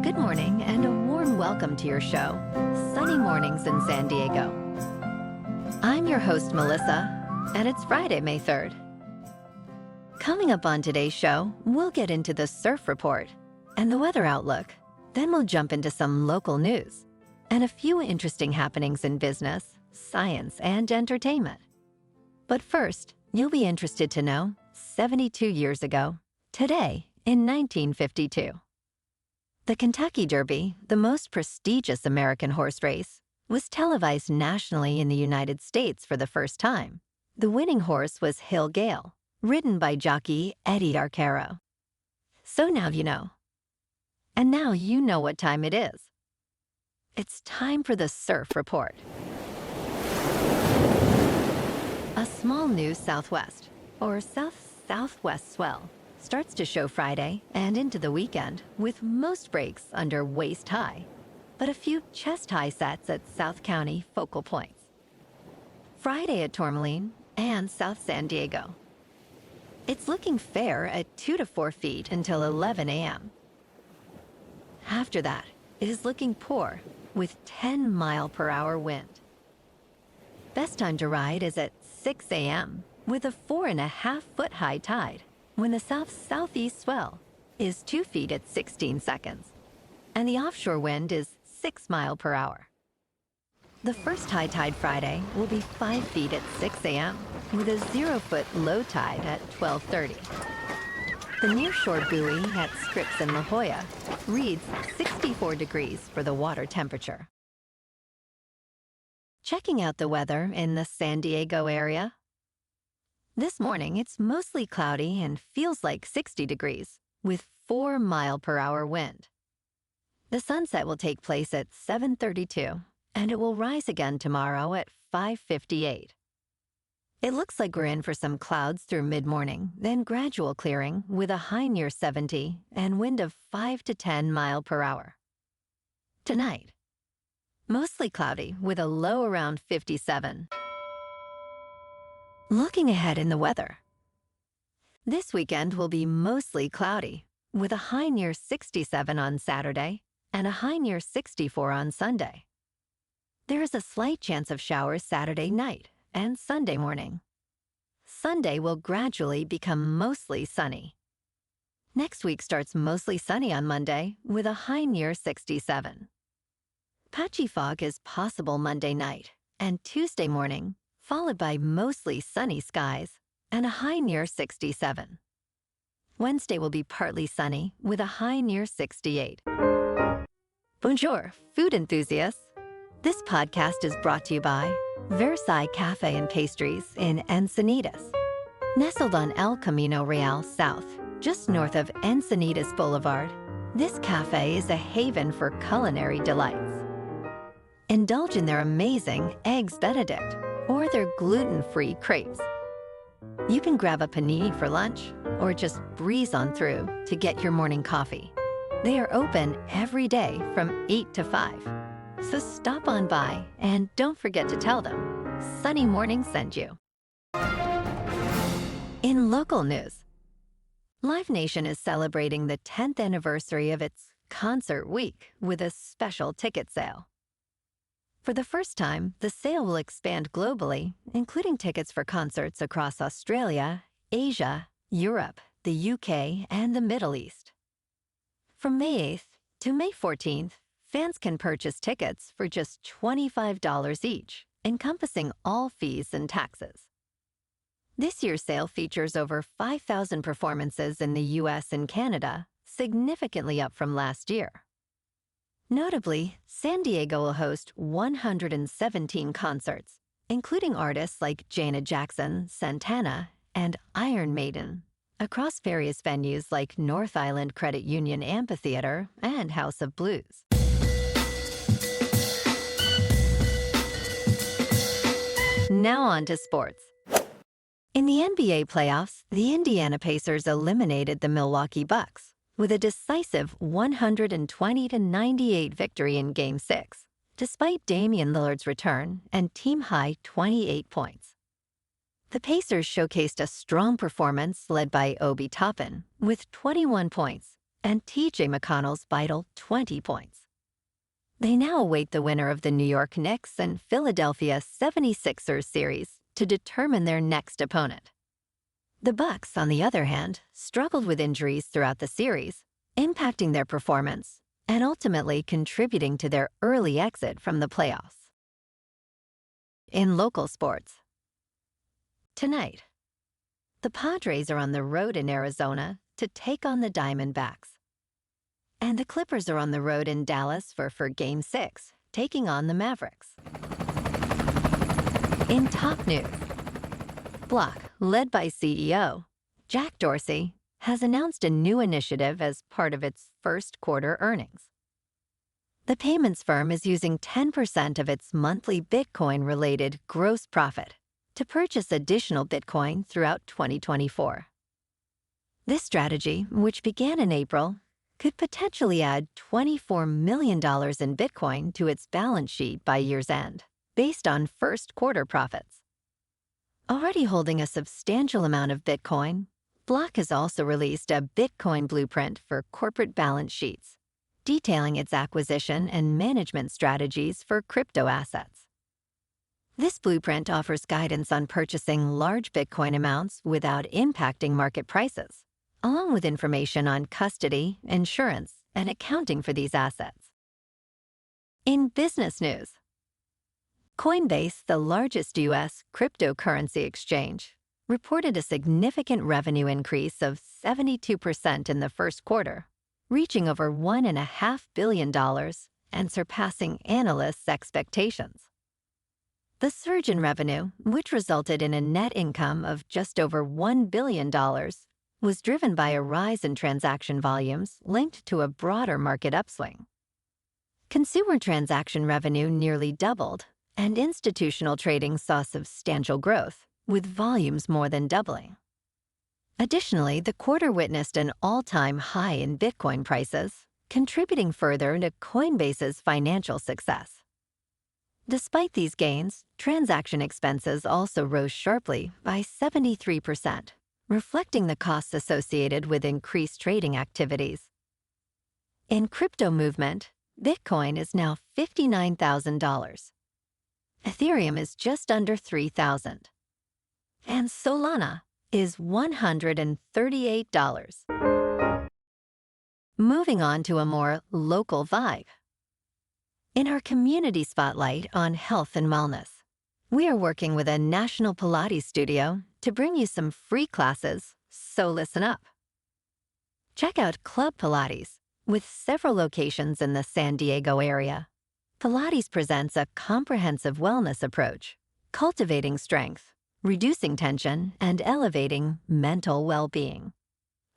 Good morning and a warm welcome to your show, Sunny Mornings in San Diego. I'm your host, Melissa, and it's Friday, May 3rd. Coming up on today's show, we'll get into the surf report and the weather outlook. Then we'll jump into some local news and a few interesting happenings in business, science, and entertainment. But first, you'll be interested to know 72 years ago, today in 1952. The Kentucky Derby, the most prestigious American horse race, was televised nationally in the United States for the first time. The winning horse was Hill Gale, ridden by jockey Eta Aquariids. So now you know. And now you know what time it is. It's time for the surf report. A small new southwest, or south-southwest swell, starts to show Friday and into the weekend with most breaks under waist high, but a few chest high sets at South County focal points. Friday at Tourmaline and South San Diego. It's looking fair at 2 to 4 feet until 11 a.m. After that, it is looking poor with 10-mile-per-hour wind. Best time to ride is at 6 a.m. with a 4.5-foot high tide, when the south-southeast swell is 2 feet at 16 seconds, and the offshore wind is 6 miles per hour. The first high tide Friday will be 5 feet at 6 a.m. with a 0-foot low tide at 12:30. The nearshore buoy at Scripps in La Jolla reads 64 degrees for the water temperature. Checking out the weather in the San Diego area. This morning, it's mostly cloudy and feels like 60 degrees, with 4-mile-per-hour wind. The sunset will take place at 7:32, and it will rise again tomorrow at 5:58. It looks like we're in for some clouds through mid-morning, then gradual clearing with a high near 70 and wind of 5 to 10 miles per hour. Tonight, mostly cloudy with a low around 57. Looking ahead in the weather. This weekend will be mostly cloudy, with a high near 67 on Saturday and a high near 64 on Sunday. There is a slight chance of showers Saturday night and Sunday morning. Sunday will gradually become mostly sunny. Next week starts mostly sunny on Monday with a high near 67. Patchy fog is possible Monday night and Tuesday morning, followed by mostly sunny skies and a high near 67. Wednesday will be partly sunny with a high near 68. Bonjour, food enthusiasts. This podcast is brought to you by Versailles Cafe and Pastries in Encinitas. Nestled on El Camino Real South, just north of Encinitas Boulevard, this cafe is a haven for culinary delights. Indulge in their amazing Eggs Benedict or their gluten-free crepes. You can grab a panini for lunch or just breeze on through to get your morning coffee. They are open every day from 8 to 5. So stop on by and don't forget to tell them Sunny Morning sent you. In local news, Live Nation is celebrating the 10th anniversary of its Concert Week with a special ticket sale. For the first time, the sale will expand globally, including tickets for concerts across Australia, Asia, Europe, the UK, and the Middle East. From May 8th to May 14th, fans can purchase tickets for just $25 each, encompassing all fees and taxes. This year's sale features over 5,000 performances in the US and Canada, significantly up from last year. Notably, San Diego will host 117 concerts, including artists like Janet Jackson, Santana, and Iron Maiden, across various venues like North Island Credit Union Amphitheater and House of Blues. Now on to sports. In the NBA playoffs, the Indiana Pacers eliminated the Milwaukee Bucks with a decisive 120-98 victory in Game 6, despite Damian Lillard's return and team-high 28 points. The Pacers showcased a strong performance led by Obi Toppin with 21 points and T.J. McConnell's vital 20 points. They now await the winner of the New York Knicks and Philadelphia 76ers series to determine their next opponent. The Bucks, on the other hand, struggled with injuries throughout the series, impacting their performance and ultimately contributing to their early exit from the playoffs. In local sports, tonight, the Padres are on the road in Arizona to take on the Diamondbacks. And the Clippers are on the road in Dallas for Game 6, taking on the Mavericks. In top news, Block, led by CEO Jack Dorsey, has announced a new initiative as part of its first quarter earnings. The payments firm is using 10% of its monthly Bitcoin-related gross profit to purchase additional Bitcoin throughout 2024. This strategy, which began in April, could potentially add $24 million in Bitcoin to its balance sheet by year's end, based on first quarter profits. Already holding a substantial amount of Bitcoin, Block has also released a Bitcoin blueprint for corporate balance sheets, detailing its acquisition and management strategies for crypto assets. This blueprint offers guidance on purchasing large Bitcoin amounts without impacting market prices, along with information on custody, insurance, and accounting for these assets. In business news, Coinbase, the largest U.S. cryptocurrency exchange, reported a significant revenue increase of 72% in the first quarter, reaching over $1.5 billion and surpassing analysts' expectations. The surge in revenue, which resulted in a net income of just over $1 billion, was driven by a rise in transaction volumes linked to a broader market upswing. Consumer transaction revenue nearly doubled, and institutional trading saw substantial growth, with volumes more than doubling. Additionally, the quarter witnessed an all-time high in Bitcoin prices, contributing further to Coinbase's financial success. Despite these gains, transaction expenses also rose sharply by 73%, reflecting the costs associated with increased trading activities. In crypto movement, Bitcoin is now $59,000. Ethereum is just under $3,000. And Solana is $138. Moving on to a more local vibe. In our community spotlight on health and wellness, we are working with a national Pilates studio to bring you some free classes, so listen up. Check out Club Pilates, with several locations in the San Diego area. Pilates presents a comprehensive wellness approach, cultivating strength, reducing tension, and elevating mental well-being.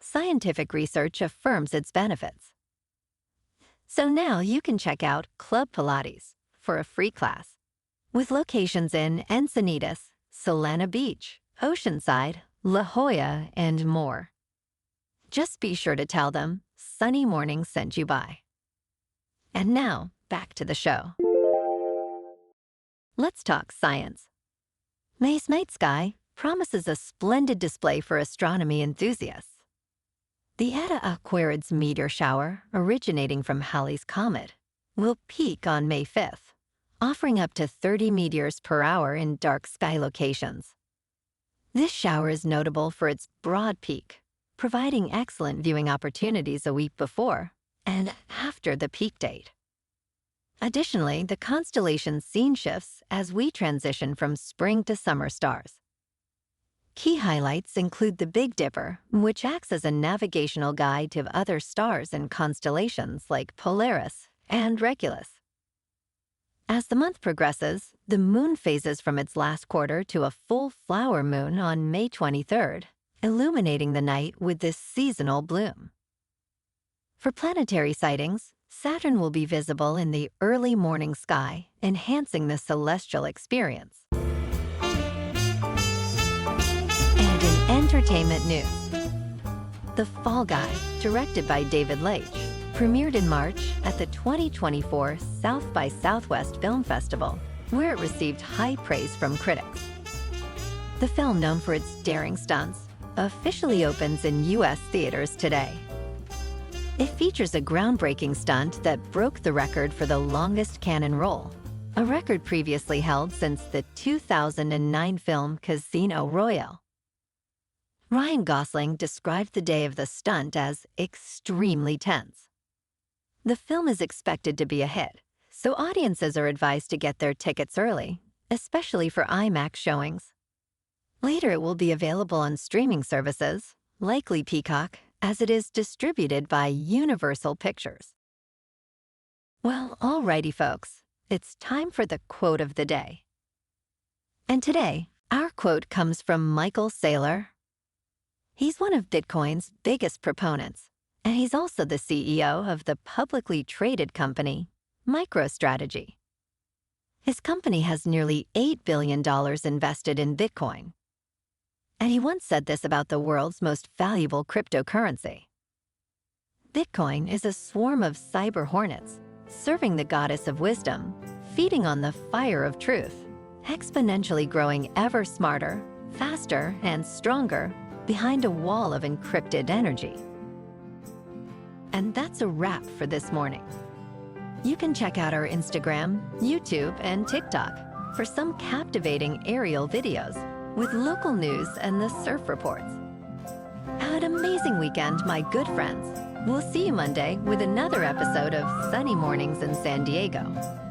Scientific research affirms its benefits. So now you can check out Club Pilates for a free class, with locations in Encinitas, Solana Beach, Oceanside, La Jolla, and more. Just be sure to tell them Sunny Morning sent you by. And now, back to the show. Let's talk science. May's night sky promises a splendid display for astronomy enthusiasts. The Eta Aquariids meteor shower, originating from Halley's Comet, will peak on May 5th, offering up to 30 meteors per hour in dark sky locations. This shower is notable for its broad peak, providing excellent viewing opportunities a week before and after the peak date. Additionally, the constellation scene shifts as we transition from spring to summer stars. Key highlights include the Big Dipper, which acts as a navigational guide to other stars and constellations like Polaris and Regulus. As the month progresses, the moon phases from its last quarter to a full flower moon on May 23rd, illuminating the night with this seasonal bloom. For planetary sightings, Saturn will be visible in the early morning sky, enhancing the celestial experience. And in entertainment news, The Fall Guy, directed by David Leitch, premiered in March at the 2024 South by Southwest Film Festival, where it received high praise from critics. The film, known for its daring stunts, officially opens in U.S. theaters today. It features a groundbreaking stunt that broke the record for the longest cannon roll, a record previously held since the 2009 film Casino Royale. Ryan Gosling described the day of the stunt as extremely tense. The film is expected to be a hit, so audiences are advised to get their tickets early, especially for IMAX showings. Later, it will be available on streaming services, likely Peacock, as it is distributed by Universal Pictures. Well, alrighty, folks, it's time for the quote of the day. And today, our quote comes from Michael Saylor. He's one of Bitcoin's biggest proponents, and he's also the CEO of the publicly traded company, MicroStrategy. His company has nearly $8 billion invested in Bitcoin. And he once said this about the world's most valuable cryptocurrency. Bitcoin is a swarm of cyber hornets, serving the goddess of wisdom, feeding on the fire of truth, exponentially growing ever smarter, faster, and stronger behind a wall of encrypted energy. And that's a wrap for this morning. You can check out our Instagram, YouTube, and TikTok for some captivating aerial videos with local news and the surf reports. Have an amazing weekend, my good friends. We'll see you Monday with another episode of Sunny Mornings in San Diego.